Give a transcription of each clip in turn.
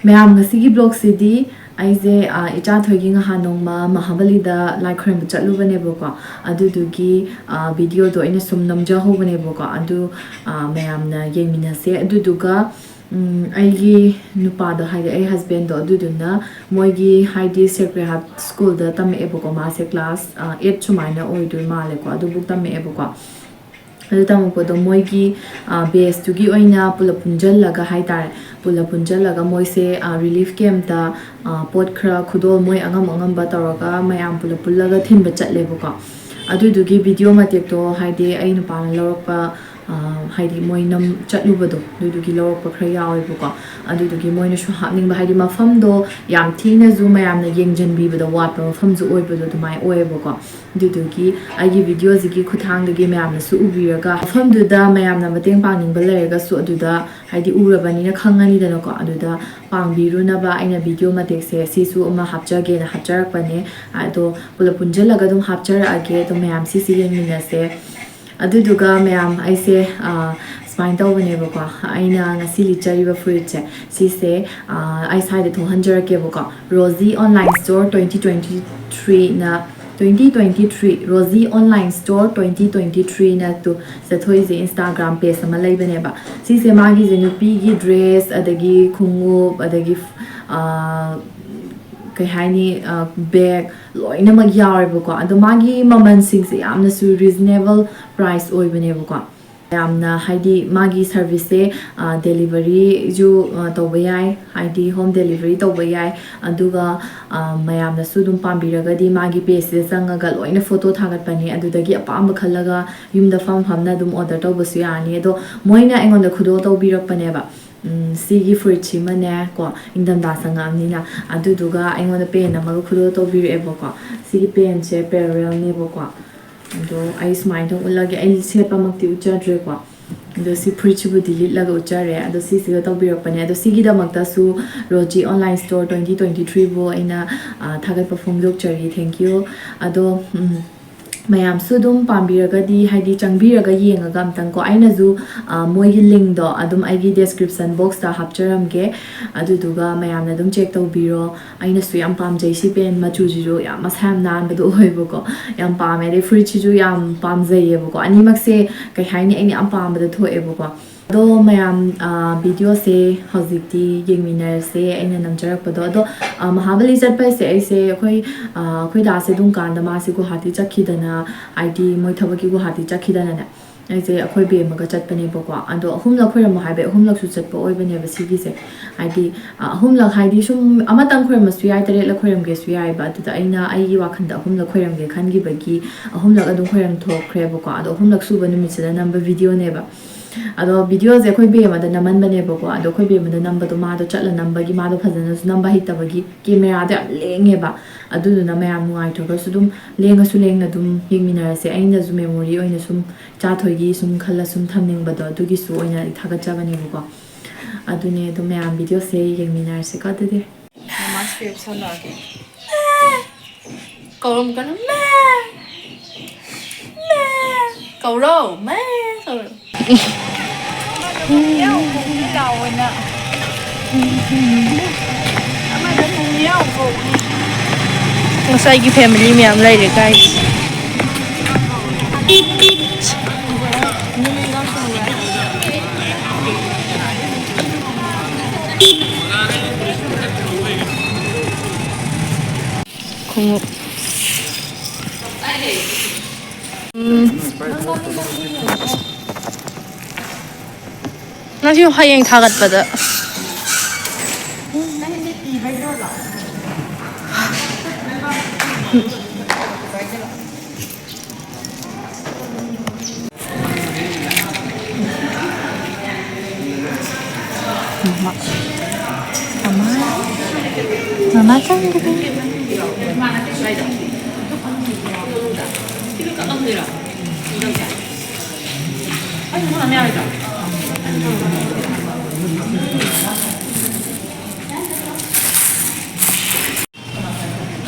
ma'am ngasi blog sidi aise icha thoigi nga hanongma mahabali da like khram chatlu bane boko adudugi video do ina sum namja ho bane boko adu ma'am na yemina se aduduga aigi nupa da haide ai husband do aduduna moigi haide sacred heart school da tam e boko ma se class 8 chumaina oidu male ko adu book tam e boko adu tam ko do moigi base tu gi oina pula punjal laga haitare pula punjal laga moise relief camp da pot khra khudol moi angam ba taraga mayam pula pullaga thimba chatle boko adu dugi video matek to haide ai nupa lorpa haidi moi nam chatluba do dugi lorpa khra yawe boko adu dugi moi na shu hapning ba haidi mafam do yam thina zu mayam na yengjan bi ba da wat ba mafam zu oi ba do mai oi boko dudugi agi video zigi khuthang dagi mayam na su ubiraga mafam du da mayam na mateng pangning ba lerega su adu da haidi urabani na khangani da ko adu da pangbiru na ba aina video matek se si su uma hapcha ge na hapcharak pane ado pula punjalaga dum hapchara age to mayam si si yengmina se aduduga mayam aise spine taw bane bako aina ngasi lichariba fruit che si se ai side thounijarure bako Rosie online store 2023 na 2023 Rosie online store 2023 na to Echathoiba Instagram page sama lai bane ba si se magi je nupi gi dress adagi khungu adagi kai haini bag loina mag yawe bako ado magi maman sing se amna su reasonable price oi bane bako yamna haidi magi service se delivery ju toba yai haidi home delivery toba yai aduga mayamna su dum pambiraga di magi page se sangaga loina photo thagat pani adudagi apamba khallaga yumda famna dum order toba su yani ado moina engonda khudo tobirak pane ba sigi fruit chi mane ko indam da sanga amnina aduduga engonda pen amaga khudo tobir eboko sigi pen che parallel ne boko do ai smile to ulage ai sepa makti uchadre ko do si fruit bu delete laga uchare ado si siga tobir pane ado sigi da makta su Rosie online store 2023 bo ina thagat perform dok chari thank you ado mayam su dum pambiraga di haidi changbiraga yengaga amtang ko aina zu moi gi link do adum aigi description box ta hapcharam ge aduduga mayam na dum check tawbiro aina su yam pamjai si pen machu ju yam masam nan badu hoibo ko yam pame de free chi ju yam pamjai yebo ko ani mak se kai haini ani am pam badu thoebo ko do mayam video se hojikti yengminar se aina namjarak pado do mahabali chatpai se aise khoi da se dum kan da ma se ko hati chakhidana id moi thabaki ko hati chakhidana na aise khoi be maga chatpane boko ado ahumlak khoiram haibe ahumlak su chatpa oi bane ba sigi se id ahumlak haidi sum amatang khoiram su yai tare la khoiram ge su yai ba da aina ai gi wakhan da ahumlak khoiram ge khan gi bagi ahumlak adum khoiram thokre boko ado ahumlak su ba numi chada number video ne ba ado video je khoi be ma da naman bane boko ado khoi be ma da number do ma do chatla number gi ma do phajana su number hit tabagi camera da lenge ba adu na mayam nuai thoga su dum lenga su lengna dum yengminar se aina zu memory oina sum Echathoigi sum khalla sum thamning ba do dugi su oina thaga chabani boko adune do mayam video se yengminar se ka de Mama script sala ke kauram kana me kauro me kauro nhau cũng giàu rồi nè mà nó cùng nhau cũng ngasai gi family miyam lai re guys khungup nasi hayang thagat pada mama kan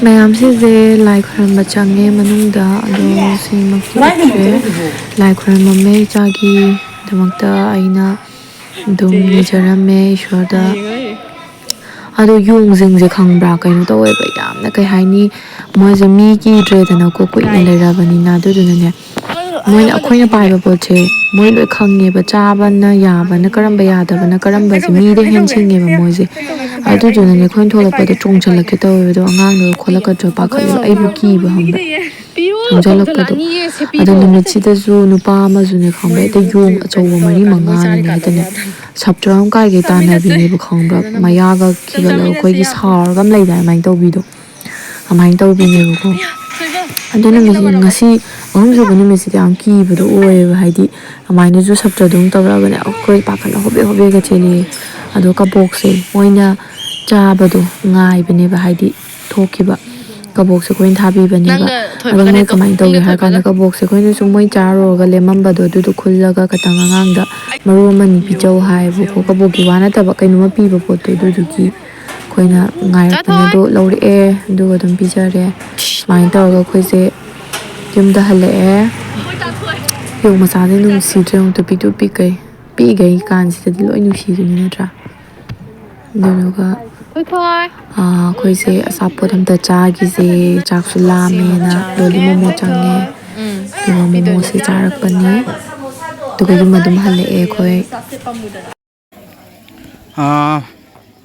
mayam se je lai khram bachange manungda ado si makti lai khram mamme chagi damakta aina dum nijarame ishwarda ꯑꯗꯣ ꯌꯣꯡꯁꯤꯡꯁꯦ ꯈꯪꯕ꯭ꯔꯥ ꯀꯩꯅꯣ ꯇꯧꯋꯦꯕ ꯌꯥꯝꯅ ꯀꯩ ꯍꯥꯏꯅꯤ ꯃꯣꯏꯁꯦ ꯃꯤ ꯀꯤꯗ꯭ꯔꯦꯗꯅꯀꯣ ꯀꯨꯏꯅ ꯂꯩꯔꯕꯅꯤꯅ ꯑꯗꯨꯗꯨꯅꯅꯦ ꯃꯣꯏꯅ ꯑꯩꯈꯣꯏꯅ ꯄꯥꯏꯕ ꯄꯣꯠꯁꯦ ꯃꯣꯏ ꯂꯣꯏ ꯈꯪꯉꯦꯕ ꯆꯥꯕꯅ ꯌꯥꯕꯅ ꯀꯔꯝꯕ ꯌꯥꯗꯕꯅ ꯀꯔꯝꯕꯁꯦ ꯃꯤꯗ ꯍꯦꯟꯁꯤꯡꯉꯦꯕ ꯃꯣꯏꯁꯦ ꯑꯗꯨꯗꯨꯅꯅꯦ ꯑꯩꯈꯣꯏꯅ ꯊꯣꯛꯂꯛꯄꯗ ꯆꯣꯡꯁꯤꯜꯂꯛꯀꯦ ꯇꯧꯋꯦꯕ ꯑꯗꯣ ꯑꯉꯥꯡꯗꯣ ꯈꯣꯠꯂꯛꯀꯗ꯭ꯔꯥ ꯄꯥꯈꯠꯂꯦꯕ ꯑꯩꯕꯨ ꯀꯤꯕ ꯈꯪꯕ꯭ꯔꯥ ꯆꯪꯁꯤꯜꯂꯛꯄꯗꯣ ꯑꯗꯣ ꯅꯨꯃꯤꯠꯁꯤꯗꯁꯨ ꯅꯨꯄꯥ ꯑꯃꯁꯨꯅꯦ ꯈꯪꯕ꯭ꯔꯥ ꯍꯦꯛꯇ ꯌꯣꯡ ꯑꯆꯧꯕ 4-5ꯅꯤꯅꯦ ꯍꯦꯛꯇꯅꯦ ꯁꯞꯇ꯭ꯔ ꯑꯃ ꯀꯥꯏꯒꯩ ꯇꯥꯟꯅꯕꯤꯅꯦꯕ ꯈꯪꯕ꯭ꯔꯥ ꯃꯌꯥꯒ ꯈꯤꯒꯠꯂꯒ ꯑꯩꯈꯣꯏꯒꯤ ꯁꯥꯎꯔꯒ ꯑꯃ ꯂꯩꯗꯥꯏ ꯑꯗꯨꯃꯥꯏꯅ ꯇꯧꯕꯤꯗꯣ ꯑꯗꯨꯃꯥꯏꯅ ꯇꯧꯕꯤꯅꯦꯕꯀꯣ ꯑꯗꯨ ꯅꯨꯃꯤꯠ ꯉꯁꯤ 3ꯁꯨꯕ ꯅꯨꯃꯤꯠꯁꯤꯗꯤ ꯌꯥꯝ ꯀꯤꯕꯗꯣ ꯑꯣꯏꯌꯦꯕ ꯍꯥꯏꯗꯤ ꯑꯗꯨꯃꯥꯏꯅꯁꯨ ꯁꯞꯇ꯭ꯔꯗꯨꯝ ꯇꯧꯔꯛꯑꯒꯅꯦ ꯑꯩꯈꯣꯏ ꯄꯥꯈꯠꯅ ꯍꯣꯕꯦ ꯍꯣꯕꯦꯒ ꯆꯦꯜꯂꯛꯑꯦ ꯑꯗꯣ ꯀꯕꯣꯛꯁꯦ ꯃꯣꯏꯅ ꯆꯥꯕꯗꯣ ꯉꯥꯏꯕꯅꯦꯕ ꯍꯥꯏꯗꯤ ꯊꯣꯛꯈꯤꯕ ꯀꯕꯣꯛꯁꯦ ꯑꯩꯈꯣꯏꯅ ꯊꯥꯕꯤꯕꯅꯦꯕ ꯑꯗꯣ ꯃꯣꯏ ꯀꯃꯥꯏꯅ ꯇꯧꯒꯦ ꯍꯥꯏꯔ ꯀꯥꯟꯗ ꯀꯕꯣꯛꯁꯦ ꯑꯩꯈꯣꯏꯅ ꯁꯨꯝ ꯃꯣꯏ ꯆꯥꯔꯨꯔꯒ ꯂꯦꯝꯃꯝꯕꯗꯣ ꯑꯗꯨꯗꯣ ꯈꯨꯜꯂꯒ ꯈꯇꯪ ꯑꯉꯥꯡꯗ ꯃꯔꯨ ꯑꯃꯅꯤ ꯄꯤꯖꯧ ꯍꯥꯏꯌꯦꯕꯀꯣ ꯀꯕꯣꯛꯀꯤ ꯋꯥ ꯅꯠꯇꯕ ꯀꯩꯅꯣꯃ ꯄꯤꯕ ꯄꯣꯠꯇꯣ ꯑꯗꯨꯗꯨꯒꯤ ꯑꯩꯈꯣꯏꯅ ꯉꯥꯏꯔꯛꯄꯅꯦ ꯑꯗꯣ ꯂꯧꯔꯛꯑꯦ ꯑꯗꯨꯒ ꯑꯗꯨꯝ ꯄꯤꯖꯔꯦ ꯁꯨꯃꯥꯏꯅ ꯇꯧꯔꯒ ꯑꯩꯈꯣꯏꯁꯦ ꯌꯨꯝꯗ ꯍꯜꯂꯛꯑꯦ ꯌꯣꯡ ꯃꯆꯥꯁꯦ ꯅꯨꯡꯁꯤꯗ꯭ꯔꯦ ꯑꯃꯨꯛꯇ ꯄꯤꯛꯇꯨ ꯄꯤꯛꯏ ꯀꯥꯟꯁꯤꯗꯗꯤ ꯂꯣꯏ ꯅꯨꯡꯁꯤꯗꯨꯅꯤ ꯅꯠꯇ꯭ꯔꯥ ꯑꯗꯨꯗꯨꯒ ꯑꯩꯈꯣꯏꯁꯦ ꯑꯆꯥꯄꯣꯠ ꯑꯝꯇ ꯆꯥꯈꯤꯁꯦ ꯆꯥꯛꯁꯨ ꯂꯥꯝꯃꯦꯅ ꯂꯣꯂꯤ ꯃꯣꯃꯣ ꯆꯪꯉꯦ ꯑꯗꯨꯒ ꯃꯣꯃꯣꯁꯦ ꯆꯥꯔꯛꯄꯅꯤ ꯑꯗꯨꯒ ꯌꯨꯝ ꯑꯗꯨꯝ ꯍꯜꯂꯛꯑꯦ ꯑꯩꯈꯣꯏ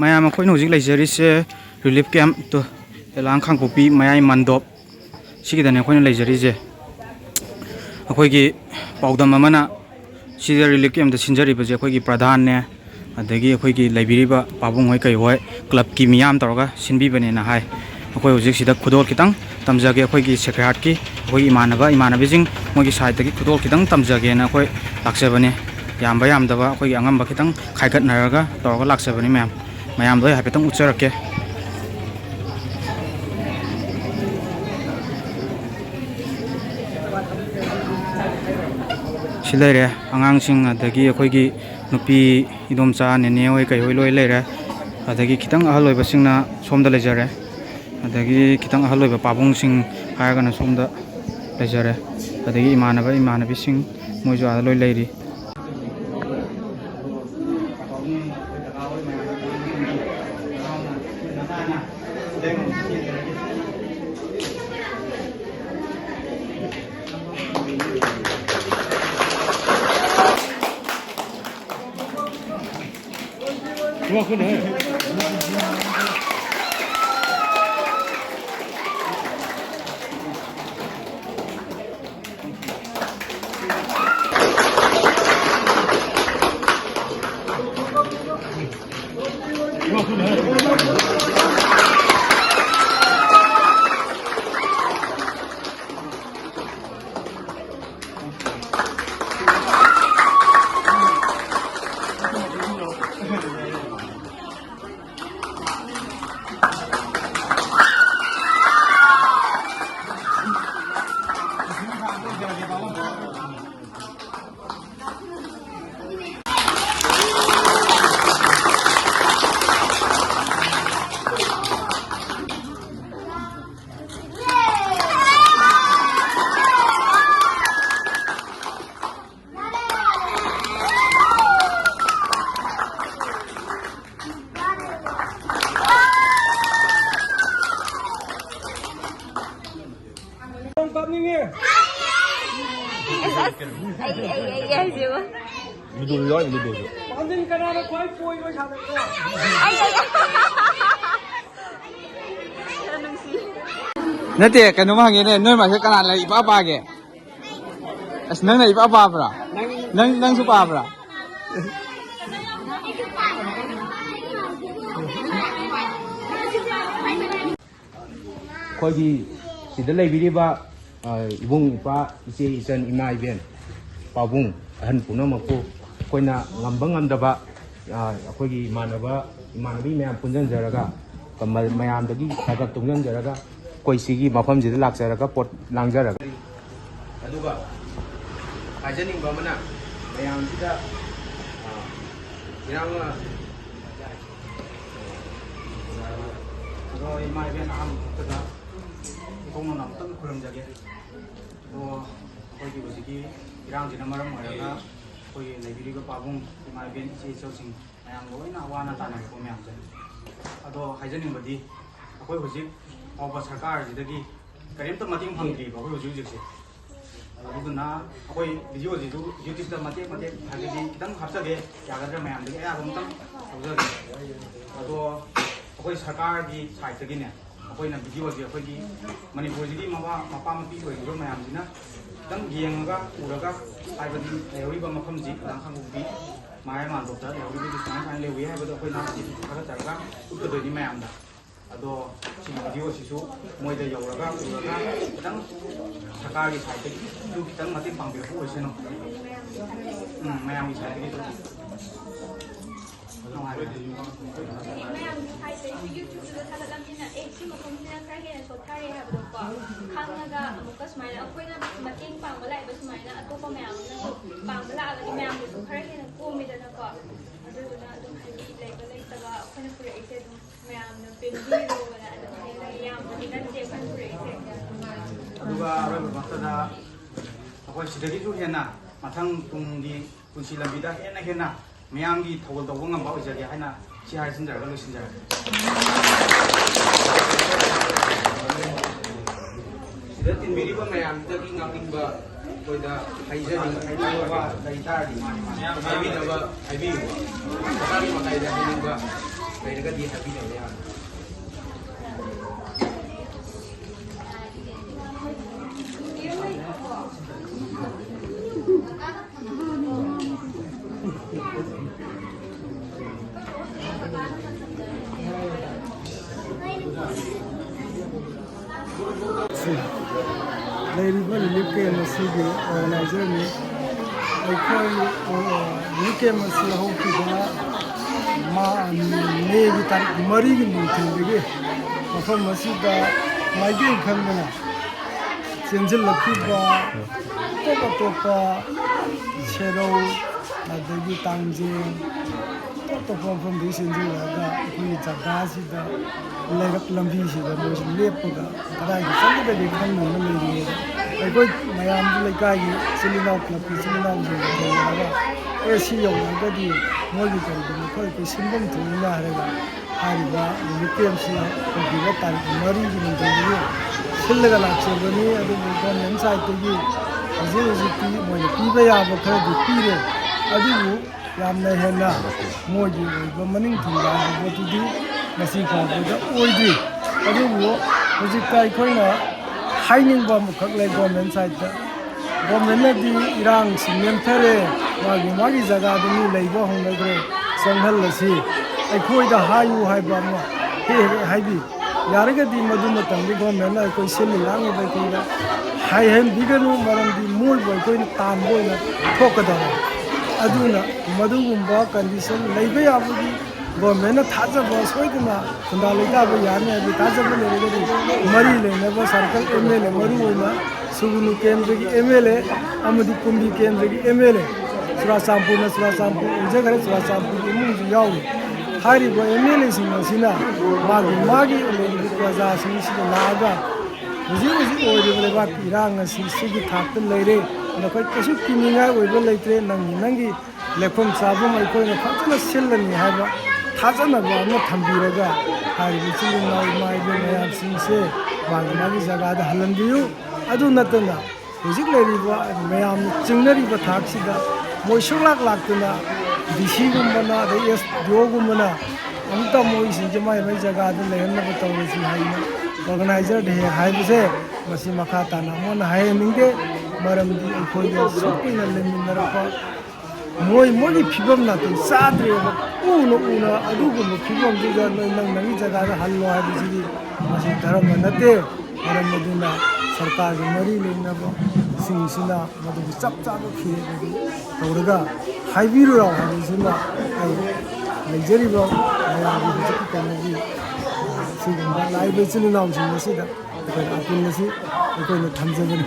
ꯃꯌꯥꯝ ꯑꯩꯈꯣꯏꯅ ꯍꯧꯖꯤꯛ ꯂꯩꯖꯔꯤꯁꯦ ꯔꯤꯂꯤꯐ ꯀꯦꯝꯞ ꯌꯦꯂꯥꯡ ꯈꯥꯡꯄꯣꯛꯄꯤ ꯃꯌꯥꯏ ꯃꯟꯗꯣꯞ ꯁꯤꯒꯤꯗꯅꯦ ꯑꯩꯈꯣꯏꯅ ꯂꯩꯖꯔꯤꯁꯦ ꯑꯩꯈꯣꯏꯒꯤ ꯄꯥꯎꯗꯝ ꯑꯃꯅ ꯁꯤꯗ ꯔꯤꯂꯤꯐ ꯀꯦꯝꯞꯇ ꯁꯤꯟꯖꯔꯤꯕꯁꯦ ꯑꯩꯈꯣꯏꯒꯤ ꯄ꯭ꯔꯙꯥꯟꯅꯦ ꯑꯗꯒꯤ ꯑꯩꯈꯣꯏꯒꯤ ꯂꯩꯕꯤꯔꯤꯕ ꯄꯥꯕꯨꯡꯍꯣꯏ ꯀꯩꯍꯣꯏ ꯀ꯭ꯂꯕꯀꯤ ꯃꯤꯌꯥꯝ ꯇꯧꯔꯒ ꯁꯤꯟꯕꯤꯕꯅꯦꯅ ꯍꯥꯏ ꯑꯩꯈꯣꯏ ꯍꯧꯖꯤꯛ ꯁꯤꯗ ꯈꯨꯗꯣꯜ ꯈꯤꯇꯪ ꯇꯝꯖꯒꯦ ꯑꯩꯈꯣꯏꯒꯤ ꯁꯦꯀ꯭ꯔꯦꯍꯥꯔꯠꯀꯤ ꯑꯩꯈꯣꯏꯒꯤ ꯏꯃꯥꯟꯅꯕꯁꯤꯡ ꯃꯣꯏꯒꯤ ꯁꯥꯏꯠꯇꯒꯤ ꯈꯨꯗꯣꯜ ꯈꯤꯇꯪ ꯇꯝꯖꯒꯦꯅ ꯑꯩꯈꯣꯏ ꯂꯥꯛꯆꯕꯅꯦ ꯌꯥꯝꯕ ꯌꯥꯝꯗꯕ ꯑꯩꯈꯣꯏꯒꯤ ꯑꯉꯝꯕ ꯈꯤꯇꯪ ꯈꯥꯏꯒꯠꯅꯔꯒ ꯇꯧꯔꯒ ꯂꯥꯛꯆꯕꯅꯤ ꯃꯌꯥꯝꯗꯣ ꯑꯩ ꯍꯥꯏꯐꯦꯠꯇꯪ ꯎꯠꯆꯔꯛꯀꯦ ꯁꯤ ꯂꯩꯔꯦ ꯑꯉꯥꯡꯁꯤꯡ ꯑꯗꯒꯤ ꯑꯩꯈꯣꯏꯒꯤ ꯅꯨꯄꯤ ꯏꯗꯣꯝꯆꯥ ꯅꯦꯅꯦ ꯍꯣꯏ ꯀꯩꯍꯣꯏ ꯂꯣꯏ ꯂꯩꯔꯦ ꯑꯗꯒꯤ ꯈꯤꯇꯪ ꯑꯍꯜ ꯑꯣꯏꯕꯁꯤꯡꯅ ꯁꯣꯝꯗ ꯂꯩꯖꯔꯦ ꯑꯗꯒꯤ ꯈꯤꯇꯪ ꯑꯍꯜ ꯑꯣꯏꯕ ꯄꯥꯕꯨꯡꯁꯤꯡ ꯍꯥꯏꯔꯒꯅ ꯁꯣꯝꯗ ꯂꯩꯖꯔꯦ ꯑꯗꯒꯤ ꯏꯃꯥꯟꯅꯕꯁꯤꯡ ꯃꯣꯏꯁꯨ ꯑꯥꯗ ꯂꯣꯏ ꯂꯩꯔꯤ nete kanu ma hangene noi ma se kana la ipa pa ge as nang na ipa pa bra nang su pa bra khoi gi sida lai bi ba ibung ipa ise isan ima iben pabung ahan puna ma ko koina ngamba ngam da ba akhoi gi imanabi me punjan jaraga kamal mayam dagi saga tungjan jaraga koi sigi mafam jida lakjaraga pot langjaraga aduga hajaning bamana mayam jida yang roi mai ben am tada kongno nam tang kuram jage o koi gi bosigi irang jina maram araga koi lebiri ga pabung mai ben si so sing mayam loina wana tanai ko mayam jage ꯑꯗꯣ ꯍꯥꯏꯖꯅꯤꯡꯕꯗꯤ ꯑꯩꯈꯣꯏ ꯍꯧꯖꯤꯛ ꯐꯥꯎꯕ ꯁꯔꯀꯥꯔꯁꯤꯗꯒꯤ ꯀꯔꯤꯝꯇ ꯃꯇꯦꯡ ꯐꯪꯗ꯭ꯔꯤꯕ ꯑꯩꯈꯣꯏ ꯍꯧꯖꯤꯛꯁꯦ ꯑꯗꯨꯗꯨꯅ ꯑꯩꯈꯣꯏ ꯚꯤꯗꯤꯑꯣꯁꯤꯁꯨ ꯌꯨꯇ꯭ꯌꯨꯕꯇ ꯃꯇꯦꯛ ꯍꯥꯏꯕꯗꯤ ꯈꯤꯇꯪ ꯍꯥꯞꯆꯒꯦ ꯌꯥꯒꯗ꯭ꯔꯥ ꯃꯌꯥꯝꯗꯒꯤ ꯑꯌꯥꯕ ꯑꯃꯇꯪ ꯇꯧꯖꯒꯦ ꯑꯗꯣ ꯑꯩꯈꯣꯏ ꯁꯔꯀꯥꯔꯒꯤ ꯁꯥꯏꯠꯇꯒꯤꯅꯦ ꯑꯩꯈꯣꯏꯅ ꯚꯤꯗꯤꯑꯣꯁꯦ ꯑꯩꯈꯣꯏꯒꯤ ꯃꯅꯤꯄꯨꯔꯁꯤꯒꯤ ꯃꯄꯥ ꯃꯄꯤ ꯑꯣꯏꯔꯤꯕ ꯃꯌꯥꯝꯁꯤꯅ ꯈꯤꯇꯪ ꯌꯦꯡꯉꯒ ꯎꯔꯒ ꯍꯥꯏꯕꯗꯤ ꯂꯩꯍꯧꯔꯤꯕ ꯃꯐꯝꯁꯤ ꯈꯥꯡꯉꯕꯣꯛꯄꯤ ꯃꯌꯥꯏ ꯃꯥꯟꯗꯣꯞꯇ ꯂꯩꯍꯧꯔꯤꯕꯗꯤ ꯁꯨꯃꯥꯏꯅ ꯂꯩꯍꯧꯏ ꯍꯥꯏꯕꯗꯣ ꯑꯩꯈꯣꯏꯅ ꯊꯥꯒꯠꯆꯔꯒ ꯎꯠꯀꯗꯣꯏꯅꯤ ꯃꯌꯥꯝꯗ ꯑꯗꯣ ꯁꯤꯒꯤ ꯚꯤꯗꯤꯑꯣꯁꯤꯁꯨ ꯃꯣꯏꯗ ꯌꯧꯔꯒ ꯎꯔꯒ ꯈꯤꯇꯪ ꯁꯔꯀꯥꯔꯒꯤ ꯁꯥꯏꯠꯇꯒꯤꯁꯨ ꯈꯤꯇꯪ ꯃꯇꯦꯡ ꯄꯥꯡꯕꯤꯔꯛꯄ ꯑꯣꯏꯁꯅꯨ ꯃꯌꯥꯝꯒꯤ ꯁꯥꯏꯠꯇꯒꯤꯁꯨ ꯃꯌꯥꯝꯒꯤ ꯁꯥꯏꯠꯇꯒꯤꯁꯨ ꯌꯨꯇ꯭ꯌꯨꯕꯇ ꯊꯥꯒꯠꯂꯝꯅꯤꯅ ꯁꯤ ꯃꯐꯝꯁꯤꯅ ꯈꯔ ꯍꯦꯟꯅ ꯁꯣꯠꯊꯔꯦ ꯍꯥꯏꯕꯗꯣꯀꯣ ꯈꯪꯉꯒ ꯑꯃꯨꯛꯀ ꯁꯨꯃꯥꯏꯅ ꯑꯩꯈꯣꯏꯅ ꯃꯇꯦꯡ ꯄꯥꯡꯕ ꯂꯥꯛꯏꯕ ꯁꯨꯃꯥꯏꯅ ꯑꯇꯣꯞꯄ ꯃꯌꯥꯝ ꯑꯃꯅꯁꯨ ꯄꯥꯡꯕ ꯂꯥꯛꯑꯒꯗꯤ ꯃꯌꯥꯝꯒꯤꯁꯨꯈꯔ ꯍꯦꯟꯅ ꯀꯣꯝꯃꯤꯗꯅꯀꯣ ꯑꯗꯨꯗꯨꯅ ꯑꯗꯨꯝ ꯍꯥꯏꯗꯤ ꯂꯩꯕ ꯂꯩꯇꯕ ꯑꯩꯈꯣꯏꯅ ꯄꯨꯔꯛꯏꯁꯦ ꯑꯗꯨꯝ ꯃꯌꯥꯝꯅ ꯄꯦꯟꯕꯤꯔꯣꯅ ꯑꯗꯨꯝ ꯍꯦꯟꯅ ꯌꯥꯝꯕꯗꯤ ꯅꯠꯇꯦ ꯑꯩꯈꯣꯏꯅ ꯄꯨꯔꯛꯏꯁꯦ ꯑꯗꯨꯒ ꯑꯔꯣꯏꯕꯃꯛꯇꯗ ꯑꯩꯈꯣꯏ ꯁꯤꯗꯒꯤꯁꯨ ꯍꯦꯟꯅ ꯃꯊꯪ ꯇꯨꯡꯒꯤ ꯄꯨꯟꯁꯤ ꯂꯝꯕꯤꯗ ꯍꯦꯟꯅ ꯃꯌꯥꯝꯒꯤ ꯊꯧꯒꯜ ꯇꯧꯕ ꯉꯝꯕ ꯑꯣꯏꯖꯒꯦ ꯍꯥꯏꯅ ꯁꯤ ꯍꯥꯏꯖꯤꯟꯖꯔꯒ ꯂꯣꯏꯁꯤꯟꯖꯔꯒꯦ ꯁꯤꯗ ꯇꯤꯟꯕꯤꯔꯤꯕ ꯃꯌꯥꯝꯗꯒꯤ ꯉꯥꯡꯅꯤꯡꯕ ꯑꯩꯈꯣꯏꯗ ꯍꯥꯏꯖꯅꯤꯡꯕ ꯂꯩ ꯇꯥꯔꯗꯤ ꯍꯥꯏꯕꯤꯅꯕ ꯍꯥꯏꯕꯤꯌꯨ ꯁꯔꯀꯥꯔꯒꯤ ꯃꯈꯥꯏꯗ ꯍꯥꯏꯅꯤꯡꯕ ꯂꯩꯔꯒꯗꯤ ꯍꯥꯏꯕꯤꯅꯕ ꯌꯥꯅꯤ ꯂꯩꯔꯤꯕ ꯔꯤꯂꯤꯐ ꯀꯦꯝ ꯑꯁꯤꯒꯤ ꯑꯣꯔꯒꯅꯥꯏꯖꯔꯅꯤ ꯑꯩꯈꯣꯏ ꯔꯤꯂꯤꯐ ꯀꯦꯝ ꯑꯁꯤ ꯍꯧꯈꯤꯕ ꯃꯦꯒꯤ ꯇꯥꯔꯤꯛ 4ꯒꯤ ꯅꯨꯡꯊꯤꯜꯗꯒꯤ ꯃꯐꯝ ꯑꯁꯤꯗ ꯃꯥꯏꯀꯩ ꯈꯪꯗꯅ ꯆꯦꯟꯁꯤꯜꯂꯛꯈꯤꯕ ꯑꯇꯣꯞꯄ ꯁꯦꯔꯧ ꯑꯗꯒꯤ ꯇꯥꯡꯖꯦꯡ ꯑꯇꯣꯞꯄ ꯃꯐꯝꯗꯒꯤ ꯆꯦꯟꯁꯤꯜꯂꯛꯑꯒ ꯑꯩꯈꯣꯏꯒꯤ ꯖꯒꯥꯁꯤꯗ ꯂꯩꯔꯛ ꯂꯝꯕꯤꯁꯤꯗ ꯃꯣꯏꯁꯤ ꯂꯦꯞꯄꯒ ꯀꯗꯥꯏꯗ ꯆꯠꯀꯗꯒꯦ ꯈꯪꯗꯅ ꯂꯩꯔꯤꯉꯩꯗ ꯑꯩꯈꯣꯏ ꯃꯌꯥꯝꯁꯨ ꯂꯩꯀꯥꯏꯒꯤ ꯏꯆꯤꯜ ꯏꯅꯥꯎ ꯀ꯭ꯂꯕꯀꯤ ꯏꯆꯤꯜ ꯏꯅꯥꯎꯁꯤꯡꯒ ꯊꯦꯡꯅꯔꯒ ꯁꯤ ꯌꯧꯔꯛꯑꯒꯗꯤ ꯃꯣꯏꯒꯤ ꯀꯔꯤꯒꯨꯝꯕ ꯑꯩꯈꯣꯏ ꯁꯤꯟꯐꯝ ꯊꯣꯛꯏꯅ ꯍꯥꯏꯔꯒ ꯍꯥꯏꯔꯤꯕ ꯔꯤꯂꯤꯐ ꯀꯦꯝꯞꯁꯤ ꯍꯧꯈꯤꯕ ꯇꯥꯔꯤꯛ 4ꯒꯤ ꯅꯨꯡꯊꯤꯜꯗꯒꯤ ꯁꯤꯜꯂꯒ ꯂꯥꯛꯆꯕꯅꯤ ꯑꯗꯨꯕꯨ ꯒꯣꯔꯃꯦꯟ ꯁꯥꯏꯠꯇꯒꯤ ꯍꯧꯖꯤꯛꯇꯤ ꯃꯣꯏꯅ ꯄꯤꯕ ꯌꯥꯕ ꯈꯔꯗꯤ ꯄꯤꯔꯦ ꯑꯗꯨꯕꯨ ꯌꯥꯝꯅ ꯍꯦꯟꯅ ꯃꯣꯏꯒꯤ ꯑꯣꯏꯕ ꯃꯅꯤꯡ ꯊꯨꯡꯕ ꯄꯣꯠꯇꯨꯗꯤ ꯉꯁꯤ ꯐꯥꯎꯕꯗ ꯑꯣꯏꯗ꯭ꯔꯤ ꯑꯗꯨꯕꯨ ꯍꯧꯖꯤꯛꯇ ꯑꯩꯈꯣꯏꯅ ꯍꯥꯏꯅꯤꯡꯕ ꯑꯃꯈꯛ ꯂꯩ ꯒꯣꯔꯃꯦꯟ ꯁꯥꯏꯠꯇ ꯒꯣꯔꯃꯦꯟꯅꯗꯤ ꯏꯔꯥꯡꯁꯤ ꯅꯦꯝꯊꯔꯦ ꯃꯥꯒꯤ ꯖꯒꯥꯗ ꯃꯤ ꯂꯩꯕ ꯍꯧꯅꯈ꯭ꯔꯦ ꯆꯪꯍꯜꯂꯁꯤ ꯑꯩꯈꯣꯏꯗ ꯍꯥꯏꯌꯨ ꯍꯥꯏꯕ ꯑꯃ ꯍꯦꯛ ꯍꯥꯏꯕꯤ ꯌꯥꯔꯒꯗꯤ ꯃꯗꯨ ꯃꯇꯝꯗ ꯒꯣꯔꯃꯦꯟꯅ ꯑꯩꯈꯣꯏ ꯁꯤꯜꯂꯤ ꯂꯥꯡꯉꯤꯕ ꯑꯩꯈꯣꯏꯗ ꯍꯥꯏꯍꯟꯕꯤꯒꯅꯨ ꯃꯔꯝꯗꯤ ꯃꯣꯏꯕꯨ ꯑꯩꯈꯣꯏꯅ ꯇꯥꯟꯕ ꯑꯣꯏꯅ ꯊꯣꯛꯀꯗꯕ ꯑꯗꯨꯅ ꯃꯗꯨꯒꯨꯝꯕ ꯀꯟꯗꯤꯁꯟ ꯂꯩꯕ ꯌꯥꯕꯒꯤ ꯒꯣꯔꯃꯦꯟꯅ ꯊꯥꯖꯕ ꯁꯣꯏꯗꯅ ꯈꯨꯟꯗꯥ ꯂꯩꯇꯥꯕ ꯌꯥꯅꯤ ꯍꯥꯏꯕꯒꯤ ꯊꯥꯖꯕ ꯂꯩꯔꯒꯗꯤ ꯃꯔꯤ ꯂꯩꯅꯕ ꯁꯥꯔꯀꯜ MLA ꯃꯔꯨꯑꯣꯏꯅ ꯁꯨꯒꯨꯅꯨ ꯀꯦꯟꯗ꯭ꯔꯒꯤ MLA ꯑꯃꯗꯤ ꯀꯨꯝꯕꯤ ꯀꯦꯟꯗ꯭ꯔꯒꯤ MLA ꯆꯨꯔꯥꯆꯥꯟꯄꯨꯔꯅ ꯆꯨꯔꯥꯆꯥꯟꯄꯨꯔ ꯑꯣꯏꯖꯈ꯭ꯔꯦ ꯆꯨꯔꯥꯆꯥꯟꯄꯨꯔꯒꯤ ꯏꯃꯨꯡꯁꯨ ꯌꯥꯎꯔꯤ ꯍꯥꯏꯔꯤꯕ MLAꯁꯤꯡ ꯑꯁꯤꯅ ꯃꯥꯒꯤ ꯂꯩꯔꯤꯕ ꯄ꯭ꯔꯖꯥꯁꯤꯡꯁꯤꯗ ꯂꯥꯛꯑꯒ ꯍꯧꯖꯤꯛ ꯑꯣꯏꯔꯤꯕ ꯂꯩꯕꯥꯛꯀꯤ ꯏꯔꯥꯡ ꯑꯁꯤ ꯁꯤꯒꯤ ꯊꯥꯛꯇ ꯂꯩꯔꯦ ꯑꯩꯈꯣꯏ ꯀꯩꯁꯨ ꯀꯤꯅꯤꯡꯉꯥꯏ ꯑꯣꯏꯕ ꯂꯩꯇ꯭ꯔꯦ ꯅꯪꯒꯤ ꯂꯩꯐꯝ ꯆꯥꯐꯝ ꯑꯩꯈꯣꯏꯅ ꯐꯖꯅ ꯁꯤꯜꯂꯅꯤ ꯍꯥꯏꯕ ꯊꯥꯖꯅꯕ ꯑꯃ ꯊꯝꯕꯤꯔꯒ ꯍꯥꯏꯔꯤꯕ ꯏꯆꯤꯜ ꯏꯅꯥꯎ ꯏꯃꯥ ꯏꯕꯦꯟ ꯃꯌꯥꯝꯁꯤꯡꯁꯦ ꯃꯥꯒꯤ ꯖꯒꯥꯗ ꯍꯜꯍꯟꯕꯤꯌꯨ ꯑꯗꯨ ꯅꯠꯇꯅ ꯍꯧꯖꯤक ꯂꯩꯔꯤꯕ ꯃꯌꯥꯝꯅ ꯆꯤꯡꯅꯔꯤꯕ ꯊꯥꯛꯁꯤꯗ ꯃꯣꯏ ꯁꯨꯡꯂꯥꯛ ꯂꯥꯛꯇꯅ DC ꯒꯨꯝꯕꯅ ꯑꯗꯩ SDO ꯒꯨꯝꯕꯅ ꯑꯃꯨꯛꯇ ꯃꯣꯏꯁꯤꯡꯁꯦ ꯃꯥꯏ ꯖꯒꯥꯗ ꯂꯩꯍꯟꯅꯕ ꯇꯧꯔꯁꯤ ꯍꯥꯏꯅ ꯑꯣꯔꯒꯅꯥꯏꯖꯔꯗ ꯍꯦꯛ ꯍꯥꯏꯕꯁꯦ ꯃꯁꯤ ꯃꯈꯥ ꯇꯥꯅ ꯑꯃꯨꯛ ꯍꯥꯏꯍꯟꯅꯤꯡꯗꯦ ꯃꯔꯝꯗꯤ ꯑꯩꯈꯣꯏꯒ ꯁꯨꯛ ꯀꯨꯏꯅ ꯂꯩꯃꯤꯟꯅꯔꯛꯄ ꯃꯣꯏꯒꯤ ꯐꯤꯕꯝ ꯅꯥꯇꯩ ꯆꯥꯗ꯭ꯔꯦꯕ ꯎꯅ ꯑꯗꯨꯒꯨꯝꯕ ꯐꯤꯕꯝꯗꯨꯗ ꯅꯪꯒꯤ ꯖꯒꯥꯗ ꯍꯜꯂꯣ ꯍꯥꯏꯕꯁꯤꯗꯤ ꯃꯁꯤ ꯙꯔꯃ ꯅꯠꯇꯦ ꯃꯔꯝ ꯑꯗꯨꯅ ꯁꯔꯀꯥꯔꯒꯤ ꯃꯔꯤ ꯂꯩꯅꯕ ꯁꯤꯡꯁꯤꯅ ꯃꯗꯨꯒꯤ ꯆꯞ ꯆꯥꯕ ꯐꯤꯔꯦꯞ ꯑꯗꯨ ꯇꯧꯔꯒ ꯍꯥꯏꯕꯤꯔꯣ ꯍꯥꯏꯕꯁꯤꯃ ꯑꯩ ꯂꯩꯖꯔꯤꯕ ꯃꯌꯥꯝꯒꯤ ꯍꯧꯖꯤꯛꯀꯤ ꯀꯩꯅꯣꯒꯤ ꯁꯤꯒꯨꯝꯕ ꯂꯥꯛꯏꯕ ꯏꯆꯤꯜ ꯏꯅꯥꯎꯁꯤꯡ ꯑꯁꯤꯗ ꯑꯩꯈꯣꯏꯅ ꯑꯄꯤꯜ ꯑꯁꯤ ꯑꯩꯈꯣꯏꯅ ꯊꯝꯖꯕꯅꯤ